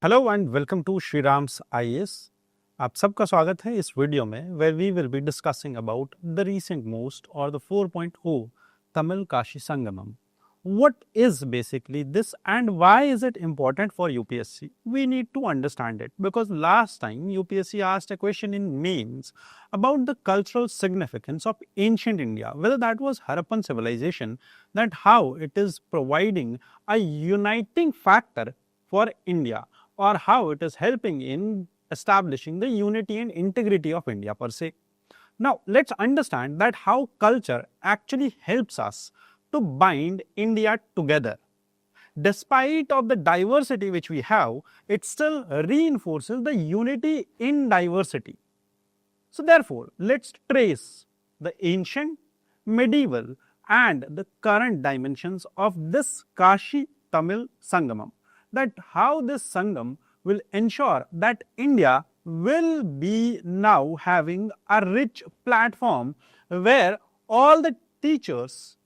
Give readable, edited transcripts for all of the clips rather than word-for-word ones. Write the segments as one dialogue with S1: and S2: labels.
S1: Hello and welcome to Shri Ram's IAS. आप सबका स्वागत है इस वीडियो में where we will be discussing about the recent most और the 4.0 Tamil Kashi Sangamam. What is basically this and why is it important for UPSC? We need to understand it because last time UPSC asked a question in mains about the cultural significance of ancient India, whether that was Harappan civilization, that how it is providing a uniting factor for India or how it is helping in establishing the unity and integrity of India per se. Now, let's understand that how culture actually helps us to bind India together. Despite of the diversity which we have, it still reinforces the unity in diversity. So therefore, let's trace the ancient, medieval and the current dimensions of this Kashi Tamil Sangamam. That how this Sangam will ensure that India will be now having a rich platform where all the teachers,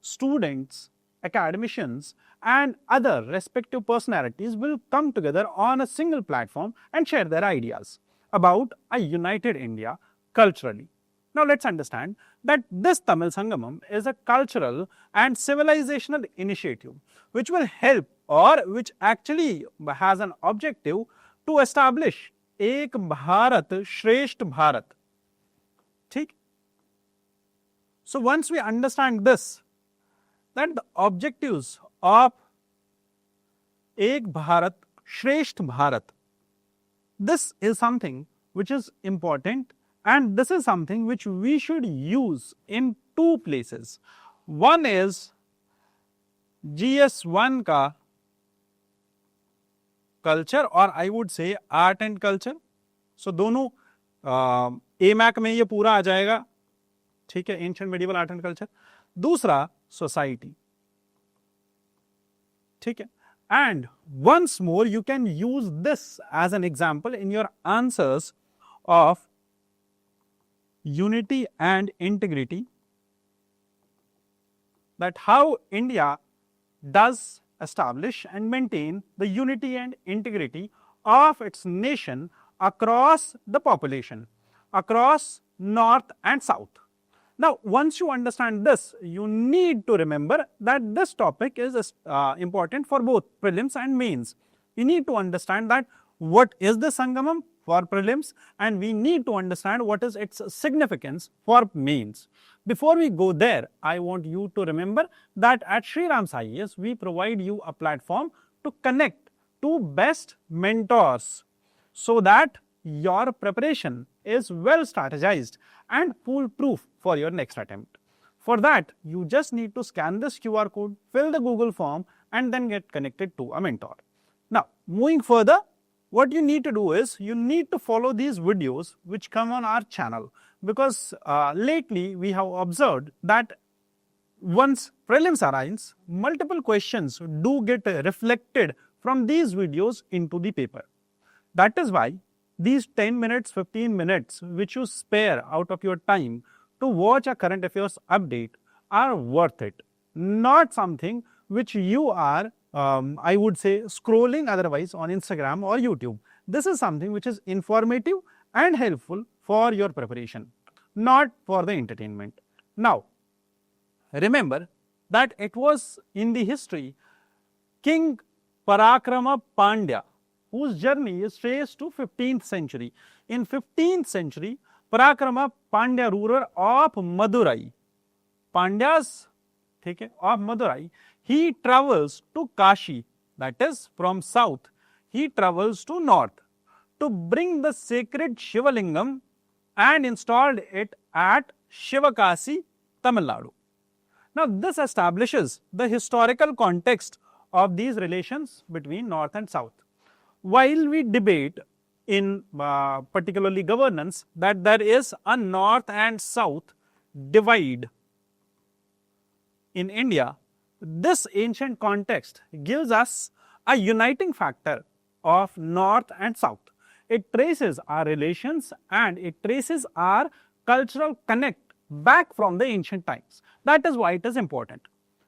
S1: students, academicians and other respective personalities will come together on a single platform and share their ideas about a united India culturally. Now let's understand that this Tamil Sangamam is a cultural and civilizational initiative which will help or which actually has an objective to establish Ek Bharat Shresht Bharat. ठीक? So once we understand this, that the objectives of Ek Bharat Shresht Bharat, this is something which is important and this is something which we should use in two places. One is GS1 का culture और I would say art and culture. So दोनों एमैक में ये पूरा आ जाएगा. ठीक है, ancient medieval art and culture. दूसरा सोसाइटी. ठीक है, and once more you can use this as an example in your answers of unity and integrity, that how India does establish and maintain the unity and integrity of its nation across the population, across north and south. Now, once you understand this, you need to remember that this topic is important for both prelims and mains. You need to understand that what is the Sangamam for prelims and we need to understand what is its significance for mains. Before we go there, I want you to remember that at Shri Ram's IAS, we provide you a platform to connect to best mentors so that your preparation is well strategized and foolproof for your next attempt. For that, you just need to scan this QR code, fill the Google form and then get connected to a mentor. Now, moving further, what you need to do is you need to follow these videos which come on our channel because lately we have observed that once prelims arise, multiple questions do get reflected from these videos into the paper. That is why these 10 minutes, 15 minutes which you spare out of your time to watch a current affairs update are worth it, not something which you are I would say scrolling otherwise on Instagram or YouTube. This is something which is informative and helpful for your preparation, not for the entertainment. Now, remember that it was in the history King Parakrama Pandya whose journey is traced to 15th century. In 15th century, Parakrama Pandya, ruler of Madurai, Pandyas of Madurai, he travels to Kashi, that is from south, he travels to north to bring the sacred Shivalingam and installed it at Shivakasi, Tamil Nadu. Now, this establishes the historical context of these relations between north and south. While we debate in particularly governance that there is a north and south divide in India, this ancient context gives us a uniting factor of north and south. It traces our relations and it traces our cultural connect back from the ancient times. That is why it is important.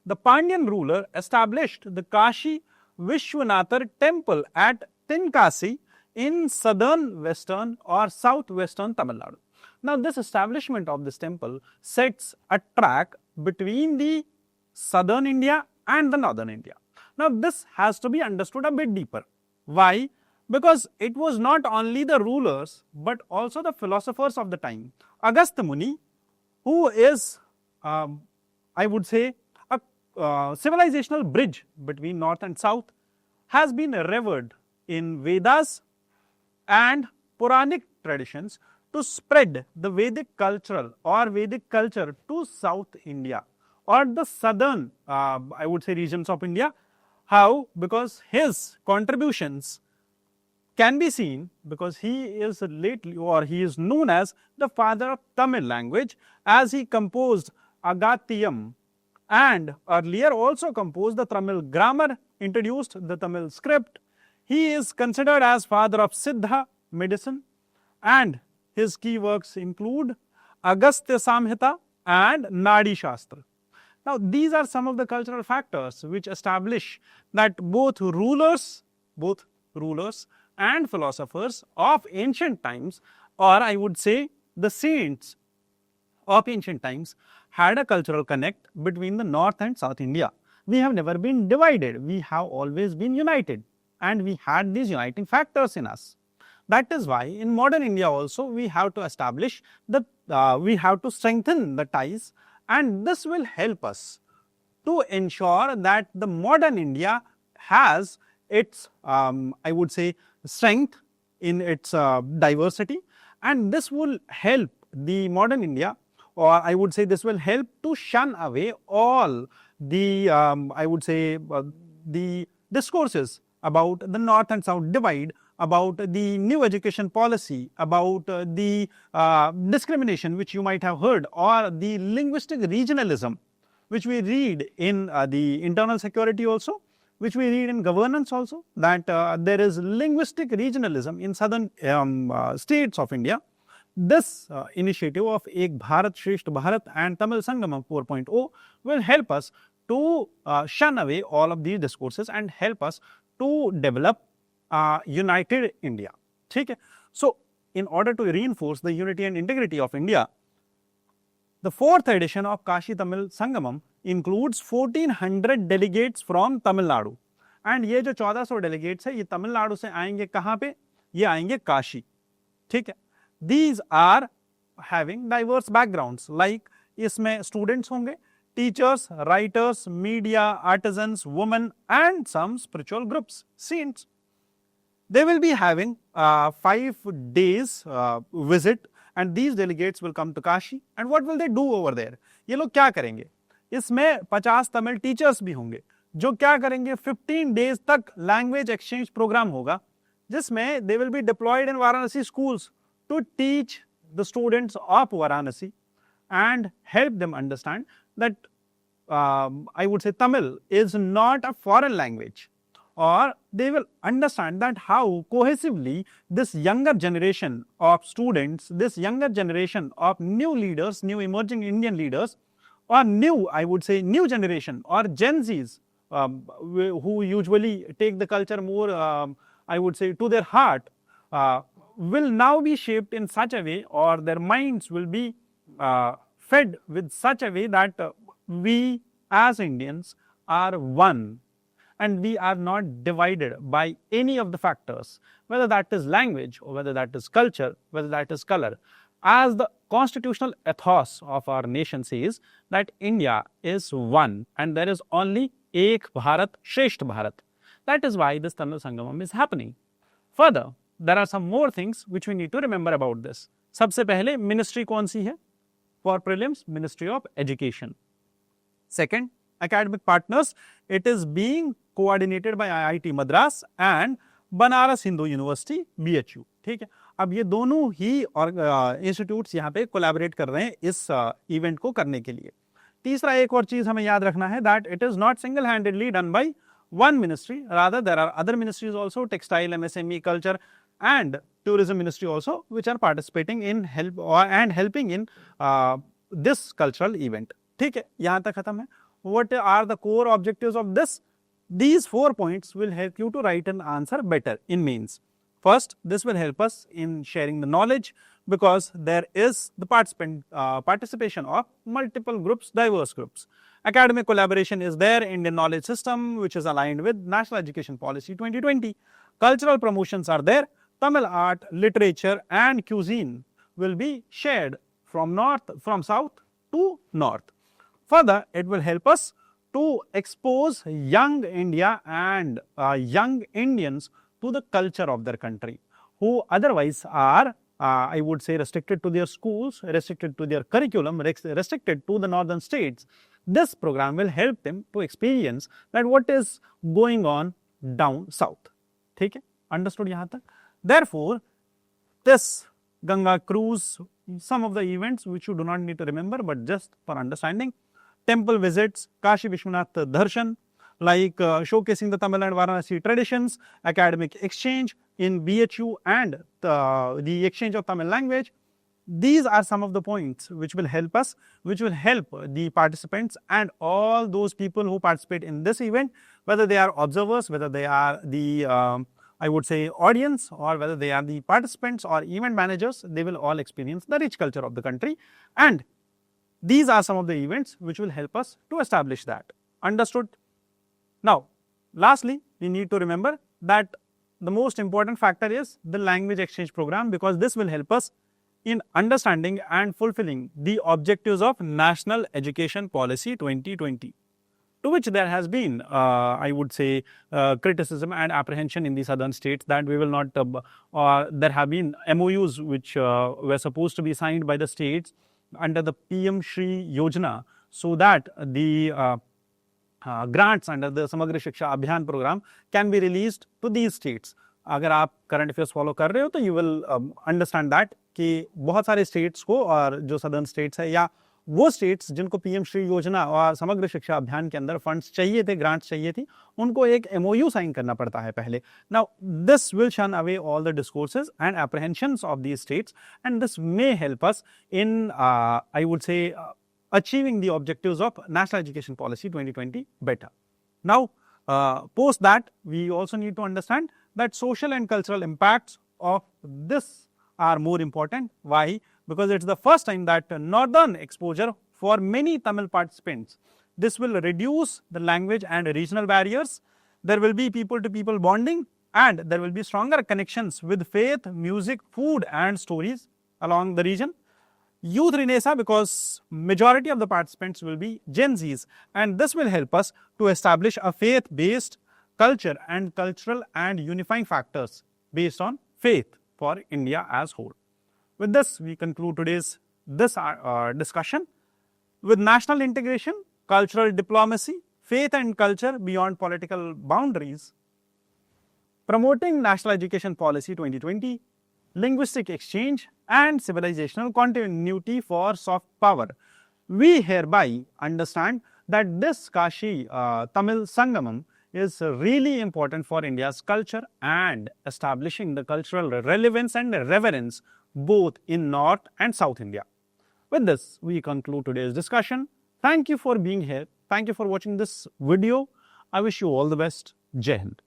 S1: The Pandyan ruler established the Kashi Vishwanathar temple at Tenkasi in southern western or southwestern Tamil Nadu. Now, this establishment of this temple sets a track between the southern India and the northern India. Now, this has to be understood a bit deeper. Why? Because it was not only the rulers but also the philosophers of the time. Agastya Muni, who is, I would say, a civilizational bridge between north and south, has been revered in Vedas and Puranic traditions to spread the Vedic cultural or Vedic culture to South India or the southern, I would say, regions of India. How? Because his contributions can be seen because he is lately or he is known as the father of Tamil language, as he composed Agathiyam and earlier also composed the Tamil grammar, introduced the Tamil script. He is considered as father of Siddha medicine, and his key works include Agastya Samhita and Nadi Shastra. Now, these are some of the cultural factors which establish that both rulers and philosophers of ancient times, or I would say the saints of ancient times, had a cultural connect between the North and South India. We have never been divided, we have always been united, and we had these uniting factors in us. That is why in modern India also we have to establish the, we have to strengthen the ties, and this will help us to ensure that the modern India has its, I would say, strength in its diversity, and this will help the modern India, or I would say this will help to shun away all the, I would say, the discourses about the North and South divide, about the new education policy, about the discrimination which you might have heard, or the linguistic regionalism which we read in the internal security also, which we read in governance also, that there is linguistic regionalism in southern states of India. This initiative of Ek Bharat Shresth Bharat and Tamil Sangamam 4.0 will help us to shun away all of these discourses and help us to develop united India. Okay? So, in order to reinforce the unity and integrity of India, the 4th edition of Kashi Tamil Sangamam includes 1400 delegates from Tamil Nadu, and ये जो 1400 delegates है ये तमिलनाडु से आएंगे कहाँ पे? ये आएंगे काशी. ठीक है? These are having diverse backgrounds, like इसमें students होंगे, teachers, writers, media, artisans, women, and some spiritual groups, saints. They will be having 5 days visit, and these delegates will come to Kashi. And what will they do over there? ये लोग क्या करेंगे? इसमें 50 Tamil teachers भी होंगे जो क्या करेंगे, 15 days तक लैंग्वेज एक्सचेंज प्रोग्राम होगा, जिसमें they will be deployed in Varanasi schools to teach the students of Varanasi and help them understand that I would say Tamil is not a foreign language, or they will understand that how cohesively this younger generation of students, this younger generation of new leaders, new emerging Indian leaders, or new, I would say, new generation or Gen Zs who usually take the culture more, I would say, to their heart, will now be shaped in such a way, or their minds will be fed with such a way that we as Indians are one, and we are not divided by any of the factors, whether that is language or whether that is culture, whether that is color. As the constitutional ethos of our nation says, that India is one and there is only Ek Bharat Shresth Bharat. That is why this Tamil Sangamam is happening. Further, there are some more things which we need to remember about this. सबसे पहले ministry कौन सी है? For prelims, Ministry of Education. Second, academic partners, it is being coordinated by IIT Madras and Banaras Hindu university BHU. ठीक है, अब ये दोनों ही institutes यहाँ पे कोलैबोरेट कर रहे हैं इस इवेंट को करने के लिए. तीसरा एक और चीज हमें याद रखना है, that it is not single handedly done by one ministry, rather there are other ministries also, textile, MSME, culture and tourism ministry also, which are participating in help and helping in this cultural event. ठीक है, यहाँ तक खत्म है. What are the core objectives of this? These 4 points will help you to write an answer better in mains. First, this will help us in sharing the knowledge because there is the participation of multiple groups, diverse groups. Academic collaboration is there, Indian knowledge system which is aligned with National Education Policy 2020. Cultural promotions are there, Tamil art, literature and cuisine will be shared from south to north. Further, it will help us to expose young India and young Indians to the culture of their country, who otherwise are, I would say, restricted to their schools, restricted to their curriculum, restricted to the northern states. This program will help them to experience that what is going on down south. ठीक है? Understood यहाँ तक? Therefore, this Ganga cruise, some of the events which you do not need to remember, but just for understanding, temple visits, Kashi Vishwanath Darshan, like showcasing the Tamil and Varanasi traditions, academic exchange in BHU and the exchange of Tamil language. These are some of the points which will help us, which will help the participants and all those people who participate in this event, whether they are observers, whether they are the I would say audience, or whether they are the participants or event managers, they will all experience the rich culture of the country, and these are some of the events which will help us to establish that. Understood? Now, lastly, we need to remember that the most important factor is the language exchange program, because this will help us in understanding and fulfilling the objectives of National Education Policy 2020, to which there has been, I would say, criticism and apprehension in the southern states that we will not, there have been MOUs which were supposed to be signed by the states under the PM Shri Yojana, so that the grants under the Samagra Shiksha Abhiyan program can be released to these states. अगर आप current affairs follow कर रहे हो तो you will understand that कि बहुत सारे states को, और जो सदर्न स्टेट्स है या वो स्टेट्स जिनको पीएम श्री योजना और समग्र शिक्षा अभियान के अंदर फंड्स चाहिए थे, ग्रांट्स चाहिए थी, उनको एक एमओयू साइन करना पड़ता है पहले. नाउ दिस विल शन away all the discourses and apprehensions of these states, and this may help us in I would से achieving the objectives of National Education Policy 2020 better. Now, post that, we also need to understand that social and cultural impacts of this are more important. Why? Because it's the first time that northern exposure for many Tamil participants. This will reduce the language and regional barriers. There will be people-to-people bonding, and there will be stronger connections with faith, music, food and stories along the region. Youth Renaissance, because majority of the participants will be Gen Zs, and this will help us to establish a faith-based culture and cultural and unifying factors based on faith for India as whole. With this, we conclude today's discussion with national integration, cultural diplomacy, faith and culture beyond political boundaries, promoting National Education Policy 2020, linguistic exchange and civilizational continuity for soft power. We hereby understand that this Kashi Tamil Sangamam is really important for India's culture and establishing the cultural relevance and reverence both in North and South India. With this, we conclude today's discussion. Thank you for being here. Thank you for watching this video. I wish you all the best. Jai Hind.